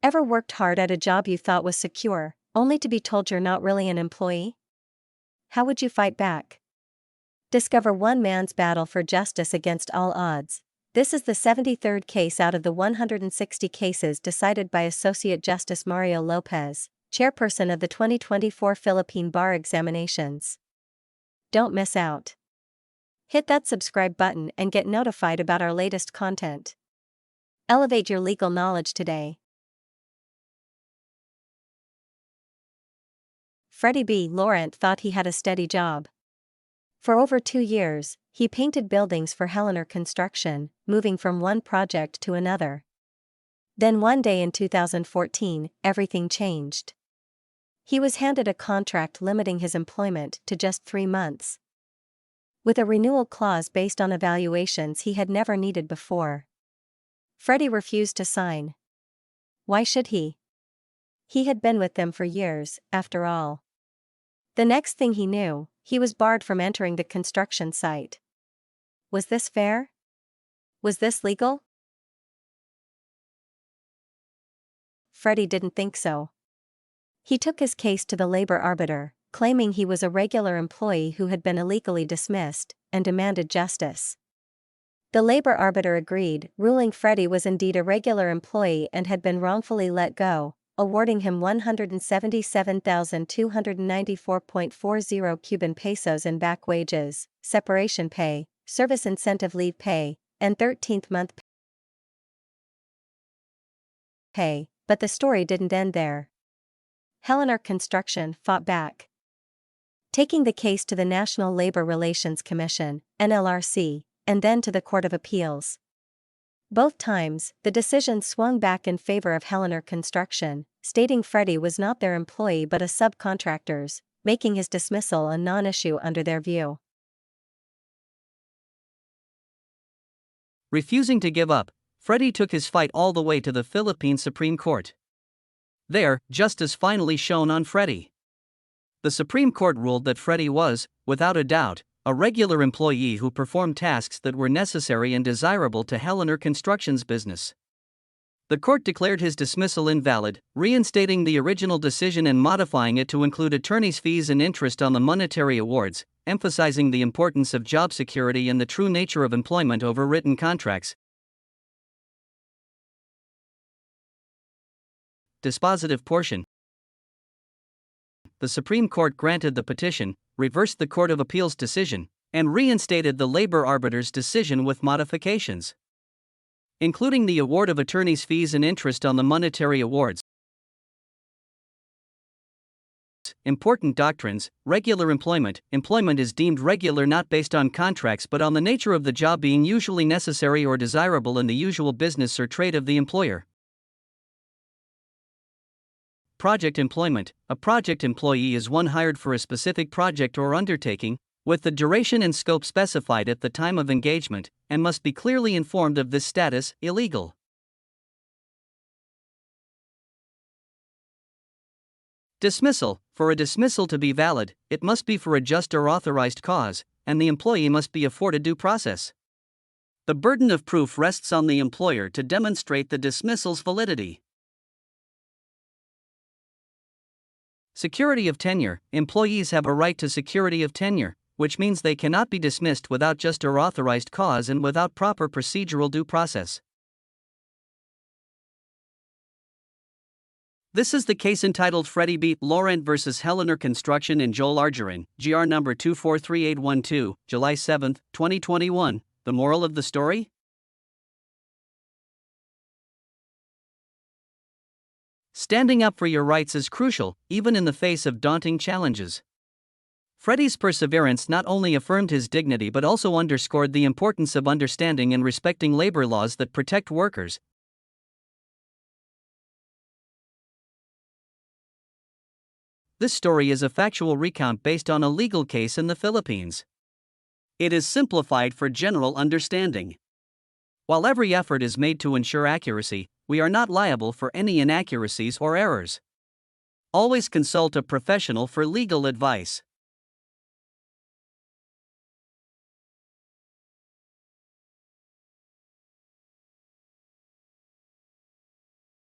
Ever worked hard at a job you thought was secure, only to be told you're not really an employee? How would you fight back? Discover one man's battle for justice against all odds. This is the 73rd case out of the 160 cases decided by Associate Justice Mario Lopez, chairperson of the 2024 Philippine bar examinations. Don't miss out. Hit that subscribe button and get notified about our latest content. Elevate your legal knowledge today. Freddie B. Laurente thought he had a steady job. For over 2 years, he painted buildings for Helenar Construction, moving from one project to another. Then one day in 2014, everything changed. He was handed a contract limiting his employment to just 3 months, with a renewal clause based on evaluations he had never needed before. Freddie refused to sign. Why should he? He had been with them for years, after all. The next thing he knew, he was barred from entering the construction site. Was this fair? Was this legal? Freddie didn't think so. He took his case to the labor arbiter, claiming he was a regular employee who had been illegally dismissed, and demanded justice. The labor arbiter agreed, ruling Freddie was indeed a regular employee and had been wrongfully let go, awarding him 177,294.40 Cuban pesos in back wages, separation pay, service incentive leave pay, and 13th month pay, but the story didn't end there. Helenar Construction fought back, taking the case to the National Labor Relations Commission, NLRC, and then to the Court of Appeals. Both times, the decision swung back in favor of Helenar Construction, stating Freddie was not their employee but a subcontractor's, making his dismissal a non-issue under their view. Refusing to give up, Freddie took his fight all the way to the Philippine Supreme Court. There, justice finally shone on Freddie. The Supreme Court ruled that Freddie was, without a doubt, a regular employee who performed tasks that were necessary and desirable to Helenar Construction's business. The court declared his dismissal invalid, reinstating the original decision and modifying it to include attorney's fees and interest on the monetary awards, emphasizing the importance of job security and the true nature of employment over written contracts. Dispositive portion. The Supreme Court granted the petition, reversed the Court of Appeals decision, and reinstated the labor arbiter's decision with modifications, including the award of attorney's fees and interest on the monetary awards. Important doctrines: regular employment. Employment is deemed regular not based on contracts but on the nature of the job being usually necessary or desirable in the usual business or trade of the employer. Project employment. A project employee is one hired for a specific project or undertaking, with the duration and scope specified at the time of engagement, and must be clearly informed of this status. Illegal. Dismissal. For a dismissal to be valid, it must be for a just or authorized cause, and the employee must be afforded due process. The burden of proof rests on the employer to demonstrate the dismissal's validity. Security of tenure. Employees have a right to security of tenure, which means they cannot be dismissed without just or authorized cause and without proper procedural due process. This is the case entitled Freddie B. Laurente vs. Helenar Construction and Joel Argarin, GR number 243812, July 7, 2021. The moral of the story? Standing up for your rights is crucial, even in the face of daunting challenges. Freddie's perseverance not only affirmed his dignity but also underscored the importance of understanding and respecting labor laws that protect workers. This story is a factual recount based on a legal case in the Philippines. It is simplified for general understanding. While every effort is made to ensure accuracy, we are not liable for any inaccuracies or errors. Always consult a professional for legal advice.